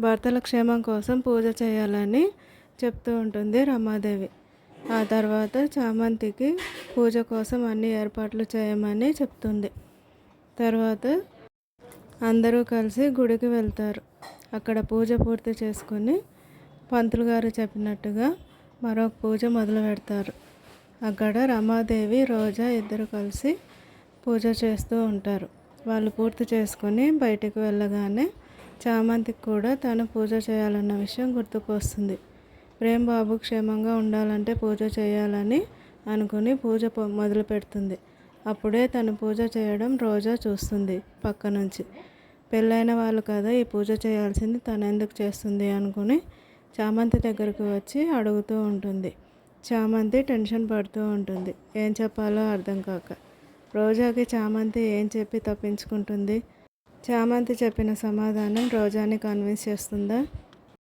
భర్తల క్షేమం కోసం పూజ చేయాలని చెప్తూ ఉంటుంది రమాదేవి. ఆ తర్వాత చామంతికి పూజ కోసం అన్ని ఏర్పాట్లు చేయమని చెప్తుంది. తర్వాత అందరూ కలిసి గుడికి వెళ్తారు. అక్కడ పూజ పూర్తి చేసుకొని పంతులు గారు చెప్పినట్టుగా మరొక పూజ మొదలు పెడతారు. అక్కడ రమాదేవి రోజా ఇద్దరు కలిసి పూజ చేస్తూ ఉంటారు. వాళ్ళు పూర్తి చేసుకొని బయటికి వెళ్ళగానే చామంతికి కూడా తను పూజ చేయాలన్న విషయం గుర్తుకు వస్తుంది. ప్రేమ్ బాబు క్షేమంగా ఉండాలంటే పూజ చేయాలని అనుకుని పూజ మొదలు పెడుతుంది. అప్పుడే తను పూజ చేయడం రోజా చూస్తుంది పక్క నుంచి. పెళ్ళైన వాళ్ళు కదా ఈ పూజ చేయాల్సింది, తను ఎందుకు చేస్తుంది అనుకుని చామంతి దగ్గరకు వచ్చి అడుగుతూ ఉంటుంది. చామంతి టెన్షన్ పడుతూ ఉంటుంది, ఏం చెప్పాలో అర్థం కాక. రోజాకి చామంతి ఏం చెప్పి తప్పించుకుంటుంది? చామంతి చెప్పిన సమాధానం రోజాని కన్విన్స్ చేస్తుందా?